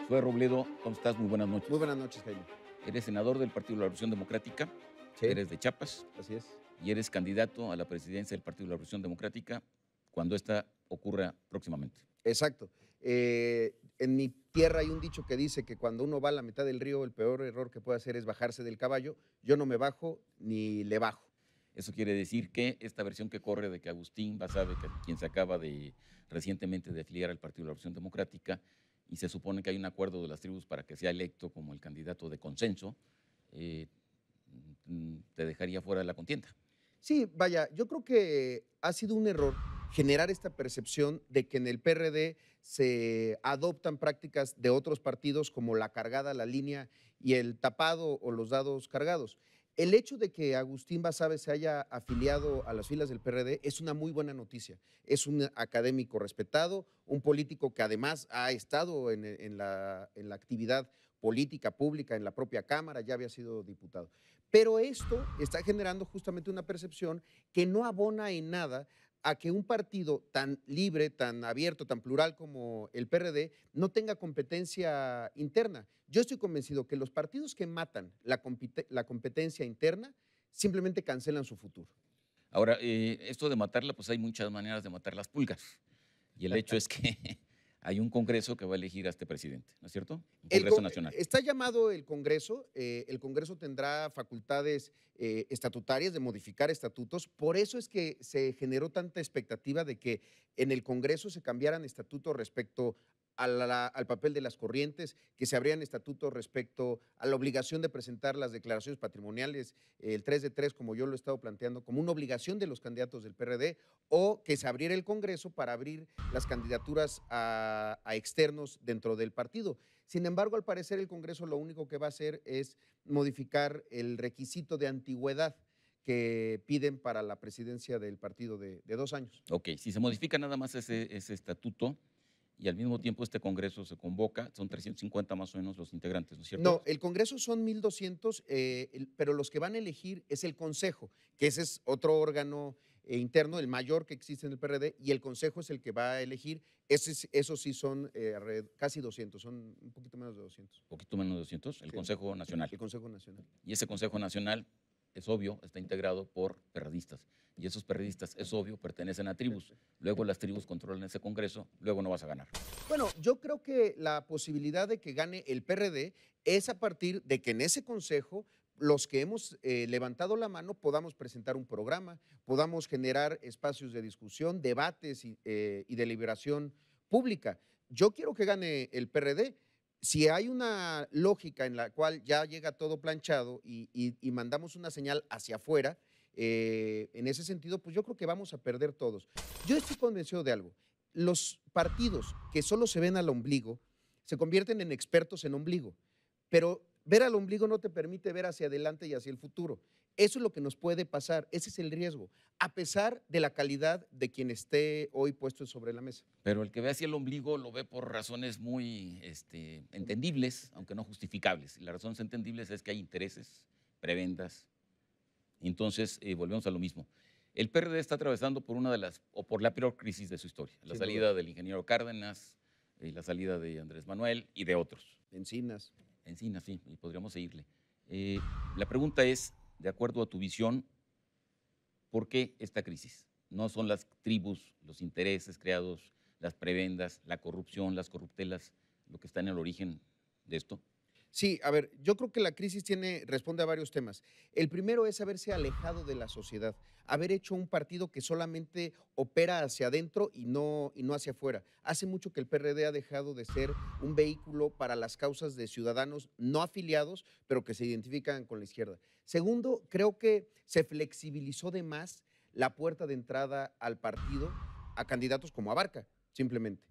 Josué Robledo, ¿cómo estás? Muy buenas Muy noches. buenas noches, Jaime. Eres senador del Partido de la Revolución Democrática, Sí, eres de Chiapas así es. y eres candidato a la presidencia del Partido de la Revolución Democrática cuando esta ocurra próximamente. Exacto. En mi tierra hay un dicho que dice que cuando uno va a la mitad del río, el peor error que puede hacer es bajarse del caballo. Yo no me bajo ni le bajo. Eso quiere decir que esta versión que corre de que Agustín Basabe, quien se acaba de recientemente de afiliar al Partido de la Revolución Democrática, y se supone que hay un acuerdo de las tribus para que sea electo como el candidato de consenso, eh, te dejaría fuera de la contienda. Sí, vaya, yo creo que ha sido un error generar esta percepción de que en el PRD se adoptan prácticas de otros partidos como la cargada, la línea y el tapado o los dados cargados. El hecho de que Agustín Basabe se haya afiliado a las filas del PRD es una muy buena noticia. Es un académico respetado, un político que además ha estado en la actividad política pública en la propia Cámara, ya había sido diputado. Pero esto está generando justamente una percepción que no abona en nada a que un partido tan libre, tan abierto, tan plural como el PRD no tenga competencia interna. Yo estoy convencido que los partidos que matan la competencia interna simplemente cancelan su futuro. Ahora, esto de matarla, pues hay muchas maneras de matar las pulgas. Y el hecho es que hay un Congreso que va a elegir a este presidente, ¿no es cierto? Un Congreso Nacional. Está llamado el Congreso tendrá facultades estatutarias de modificar estatutos, por eso es que se generó tanta expectativa de que en el Congreso se cambiaran estatutos respecto al papel de las corrientes, que se abrieran estatutos respecto a la obligación de presentar las declaraciones patrimoniales, el 3 de 3, como yo lo he estado planteando, como una obligación de los candidatos del PRD, o que se abriera el Congreso para abrir las candidaturas a externos dentro del partido. Sin embargo, al parecer el Congreso lo único que va a hacer es modificar el requisito de antigüedad que piden para la presidencia del partido de 2 años. Ok, si se modifica nada más ese estatuto y al mismo tiempo este Congreso se convoca, son 350 más o menos los integrantes, ¿no es cierto? No, el Congreso son 1,200, pero los que van a elegir es el Consejo, que ese es otro órgano interno, el mayor que existe en el PRD, y el Consejo es el que va a elegir. Esos sí son casi 200, son un poquito menos de 200. Un poquito menos de 200, el Sí, Consejo Nacional. el Consejo Nacional. Y ese Consejo Nacional, es obvio, está integrado por perredistas. Y esos perredistas, es obvio, pertenecen a tribus. Luego las tribus controlan ese Congreso, luego no vas a ganar. Bueno, yo creo que la posibilidad de que gane el PRD es a partir de que en ese consejo los que hemos levantado la mano podamos presentar un programa, podamos generar espacios de discusión, debates y deliberación pública. Yo quiero que gane el PRD. Si hay una lógica en la cual ya llega todo planchado y mandamos una señal hacia afuera, en ese sentido, pues yo creo que vamos a perder todos. Yo estoy convencido de algo. Los partidos que solo se ven al ombligo se convierten en expertos en ombligo, pero ver al ombligo no te permite ver hacia adelante y hacia el futuro. Eso es lo que nos puede pasar, ese es el riesgo, a pesar de la calidad de quien esté hoy puesto sobre la mesa. Pero el que ve hacia el ombligo lo ve por razones muy entendibles, aunque no justificables. Y las razones entendibles es que hay intereses, prebendas. Entonces, volvemos a lo mismo. El PRD está atravesando por una de las, o por la peor crisis de su historia. La Sin salida duda. del ingeniero Cárdenas, la salida de Andrés Manuel y de otros. Encinas. Encina, sí, y podríamos seguirle. La pregunta es, de acuerdo a tu visión, ¿por qué esta crisis? No son las tribus, los intereses creados, las prebendas, la corrupción, las corruptelas, lo que está en el origen de esto. Sí, a ver, yo creo que la crisis responde a varios temas. El primero es haberse alejado de la sociedad, haber hecho un partido que solamente opera hacia adentro y no hacia afuera. Hace mucho que el PRD ha dejado de ser un vehículo para las causas de ciudadanos no afiliados, pero que se identifican con la izquierda. Segundo, creo que se flexibilizó de más la puerta de entrada al partido a candidatos como Abarca, simplemente.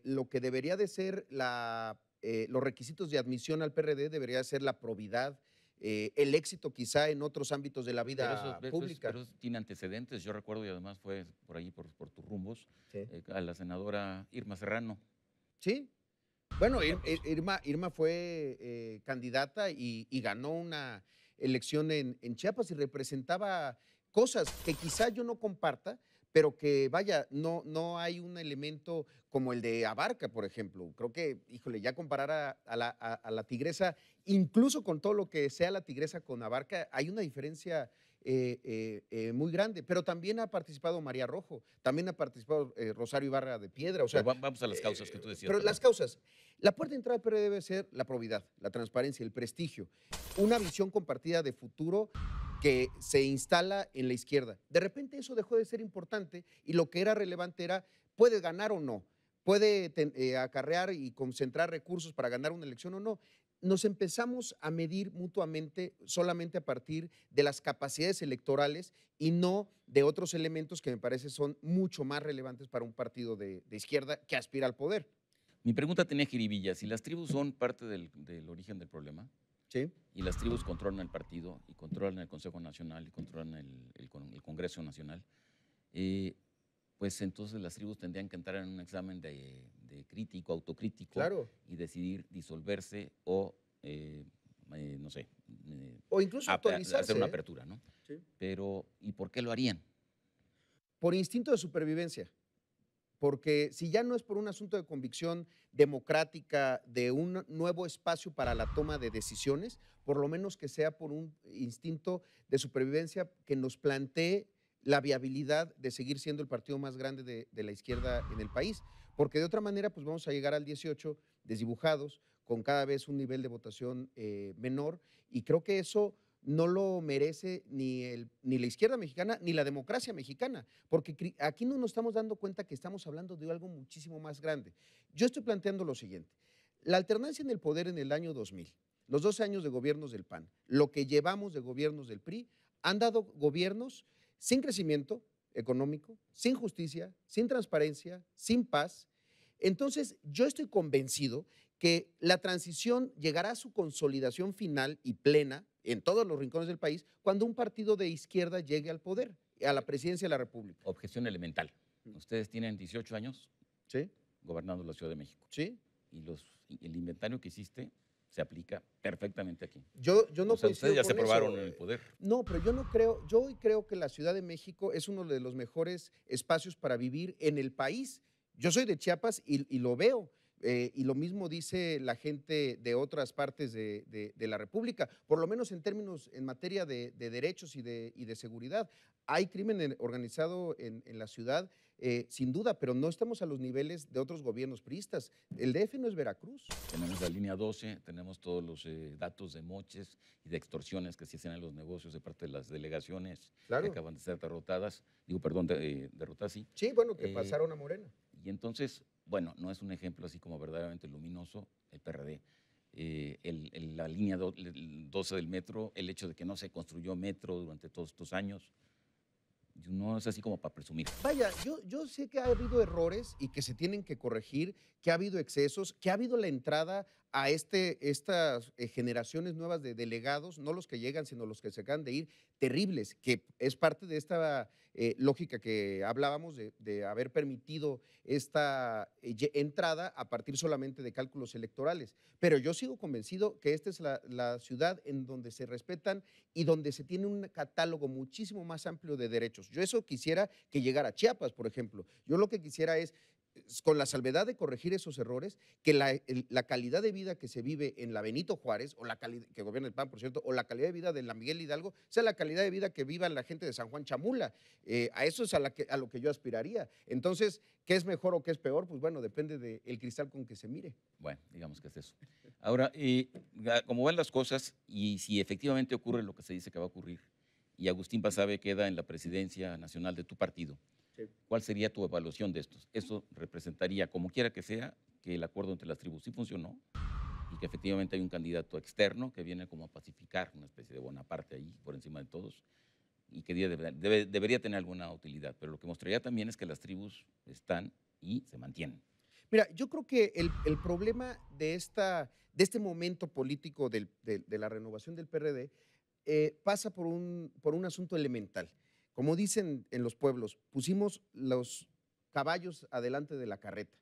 Lo que debería de ser los requisitos de admisión al PRD debería ser la probidad, el éxito quizá en otros ámbitos de la vida pública. Pero eso tiene antecedentes. Yo recuerdo, y además fue por ahí, por tus rumbos, Sí. a la senadora Irma Serrano. Sí. Bueno, Otra cosa. Irma fue candidata y ganó elección en Chiapas y representaba cosas que quizá yo no comparta, pero que vaya, no hay un elemento como el de Abarca, por ejemplo. Creo que, híjole, ya comparar a la Tigresa, incluso con todo lo que sea la Tigresa con Abarca, hay una diferencia muy grande. Pero también ha participado María Rojo, también ha participado Rosario Ibarra de Piedra, o Pero sea, vamos a las causas que tú decías, pero las perdón. causas. La puerta de entrada al PRD debe ser la probidad, la transparencia, el prestigio, una visión compartida de futuro que se instala en la izquierda. De repente eso dejó de ser importante y lo que era relevante era, ¿puede ganar o no? ¿Puede acarrear y concentrar recursos para ganar una elección o no? Nos empezamos a medir mutuamente solamente a partir de las capacidades electorales y no de otros elementos que me parece son mucho más relevantes para un partido de izquierda que aspira al poder. Mi pregunta tenía jiribilla. Si las tribus son parte del origen del problema ¿Sí? y las tribus controlan el partido y controlan el Consejo Nacional y controlan el Congreso Nacional, eh, pues entonces las tribus tendrían que entrar en un examen de crítico, autocrítico Claro. y decidir disolverse o, no sé, O incluso hacer actualizarse, una ¿eh? apertura, ¿no? Sí. Pero, ¿y por qué lo harían? Por instinto de supervivencia. Porque si ya no es por un asunto de convicción democrática, de un nuevo espacio para la toma de decisiones, por lo menos que sea por un instinto de supervivencia que nos plantee la viabilidad de seguir siendo el partido más grande de la izquierda en el país. Porque de otra manera, pues vamos a llegar al 18 desdibujados, con cada vez un nivel de votación menor, y creo que eso no lo merece ni la izquierda mexicana ni la democracia mexicana, porque aquí no nos estamos dando cuenta que estamos hablando de algo muchísimo más grande. Yo estoy planteando lo siguiente: la alternancia en el poder en el año 2000, los 12 años de gobiernos del PAN, lo que llevamos de gobiernos del PRI, han dado gobiernos sin crecimiento económico, sin justicia, sin transparencia, sin paz. Entonces, yo estoy convencido que la transición llegará a su consolidación final y plena en todos los rincones del país cuando un partido de izquierda llegue al poder, a la presidencia de la República. Objeción elemental. Ustedes tienen 18 años ¿Sí? gobernando la Ciudad de México ¿Sí? y el inventario que hiciste se aplica perfectamente aquí. Yo no O sea, coincido ustedes ya se con probaron eso. en el poder. No, pero yo no creo, yo hoy creo que la Ciudad de México es uno de los mejores espacios para vivir en el país. Yo soy de Chiapas y lo veo. Y lo mismo dice la gente de otras partes de la República, por lo menos en términos, en materia de derechos y de seguridad. Hay crimen organizado en la ciudad, sin duda, pero no estamos a los niveles de otros gobiernos priistas. El DF no es Veracruz. Tenemos la línea 12, tenemos todos los datos de moches y de extorsiones que se hacen en los negocios de parte de las delegaciones que Claro. acaban de ser derrotadas. Digo, perdón, derrotadas, sí. Sí, bueno, que Eh, pasaron a Morena. y entonces, bueno, no es un ejemplo así como verdaderamente luminoso el PRD. La línea 12 del metro, el hecho de que no se construyó metro durante todos estos años, no es así como para presumir. Vaya, yo sé que ha habido errores y que se tienen que corregir, que ha habido excesos, que ha habido la entrada a estas generaciones nuevas de delegados, no los que llegan, sino los que se acaban de ir, terribles, que es parte de esta lógica que hablábamos de haber permitido esta entrada a partir solamente de cálculos electorales. Pero yo sigo convencido que esta es la ciudad en donde se respetan y donde se tiene un catálogo muchísimo más amplio de derechos. Yo eso quisiera que llegara a Chiapas, por ejemplo. Yo lo que quisiera es, con la salvedad de corregir esos errores, que la calidad de vida que se vive en la Benito Juárez, o que gobierna el PAN, por cierto, o la calidad de vida de la Miguel Hidalgo, sea la calidad de vida que viva la gente de San Juan Chamula. A eso es a lo que yo aspiraría. Entonces, ¿qué es mejor o qué es peor? Pues bueno, depende del cristal con que se mire. Bueno, digamos que es eso. Ahora, como van las cosas, y si efectivamente ocurre lo que se dice que va a ocurrir, y Agustín Basabe queda en la presidencia nacional de tu partido, Sí. ¿cuál sería tu evaluación de estos? Eso representaría, como quiera que sea, que el acuerdo entre las tribus sí funcionó y que efectivamente hay un candidato externo que viene como a pacificar una especie de Bonaparte ahí por encima de todos y que debería tener alguna utilidad. Pero lo que mostraría también es que las tribus están y se mantienen. Mira, yo creo que el problema de este momento político de la renovación del PRD pasa por un asunto elemental. Como dicen en los pueblos, pusimos los caballos adelante de la carreta.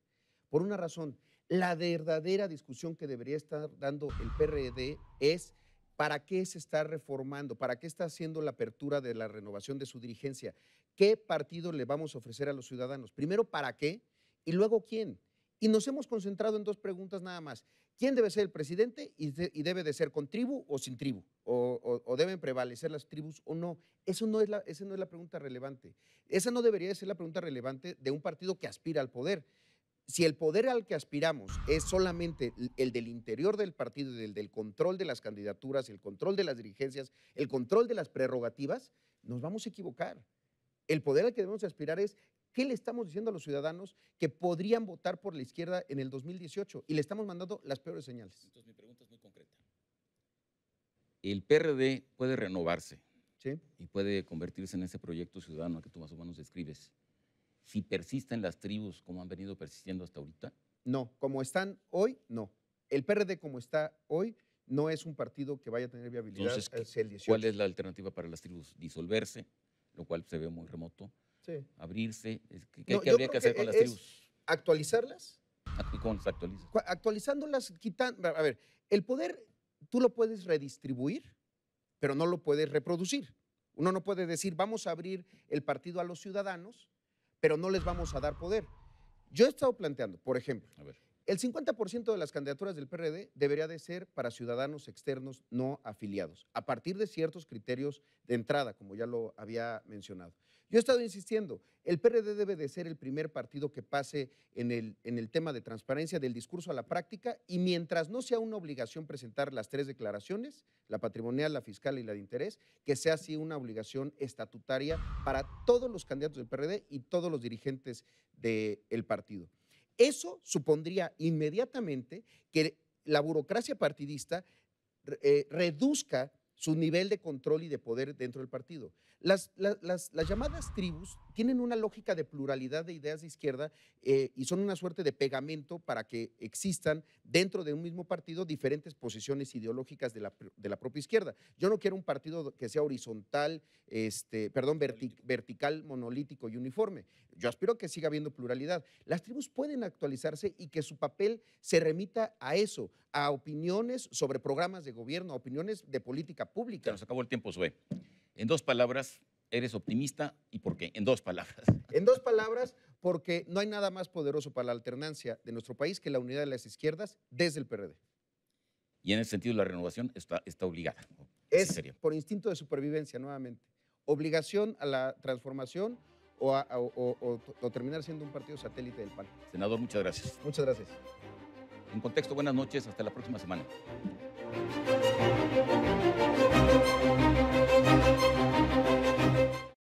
Por una razón, la verdadera discusión que debería estar dando el PRD es ¿Para qué se está reformando? ¿Para qué está haciendo la apertura de la renovación de su dirigencia? ¿Qué partido le vamos a ofrecer a los ciudadanos? Primero, ¿para qué? Y luego, ¿quién? Y nos hemos concentrado en dos preguntas nada más. ¿Quién debe ser el presidente y debe de ser con tribu o sin tribu? ¿O deben prevalecer las tribus o no? Esa no es la pregunta relevante. Esa no debería ser la pregunta relevante de un partido que aspira al poder. Si el poder al que aspiramos es solamente el del interior del partido, del control de las candidaturas, el control de las dirigencias, el control de las prerrogativas, nos vamos a equivocar. El poder al que debemos aspirar es qué le estamos diciendo a los ciudadanos que podrían votar por la izquierda en el 2018 y le estamos mandando las peores señales. Entonces, mi pregunta es muy concreta. El PRD puede renovarse, ¿Sí? y puede convertirse en ese proyecto ciudadano que tú más o menos describes, si persisten las tribus como han venido persistiendo hasta ahorita. No, como están hoy, no. El PRD como está hoy no es un partido que vaya a tener viabilidad Entonces, hacia el 18. ¿cuál es la alternativa para las tribus? Disolverse, lo cual se ve muy remoto. Sí. Abrirse. ¿Qué No, habría yo que creo hacer con las es tribus? actualizarlas. ¿Y cómo las actualizas? Actualizándolas, quitando. A ver, el poder tú lo puedes redistribuir, pero no lo puedes reproducir. Uno no puede decir, vamos a abrir el partido a los ciudadanos, pero no les vamos a dar poder. Yo he estado planteando, por ejemplo, A ver. el 50% de las candidaturas del PRD debería de ser para ciudadanos externos no afiliados, a partir de ciertos criterios de entrada, como ya lo había mencionado. Yo he estado insistiendo, el PRD debe de ser el primer partido que pase en el tema de transparencia del discurso a la práctica y mientras no sea una obligación presentar las 3 declaraciones, la patrimonial, la fiscal y la de interés, que sea así una obligación estatutaria para todos los candidatos del PRD y todos los dirigentes del partido. Eso supondría inmediatamente que la burocracia partidista reduzca su nivel de control y de poder dentro del partido. Las llamadas tribus tienen una lógica de pluralidad de ideas de izquierda y son una suerte de pegamento para que existan dentro de un mismo partido diferentes posiciones ideológicas de la propia izquierda. Yo no quiero un partido que sea horizontal, vertical, monolítico y uniforme. Yo aspiro a que siga habiendo pluralidad. Las tribus pueden actualizarse y que su papel se remita a eso, a opiniones sobre programas de gobierno, a opiniones de política Se pública. nos acabó el tiempo, Zoe. En 2 palabras, ¿eres optimista y por qué? En 2 palabras. En 2 palabras, porque no hay nada más poderoso para la alternancia de nuestro país que la unidad de las izquierdas desde el PRD. Y en ese sentido, la renovación está obligada. Así Es sería. por instinto de supervivencia, nuevamente. Obligación a la transformación o terminar siendo un partido satélite del PAN. Senador, muchas gracias. Muchas gracias. En contexto, buenas noches. Hasta la próxima semana.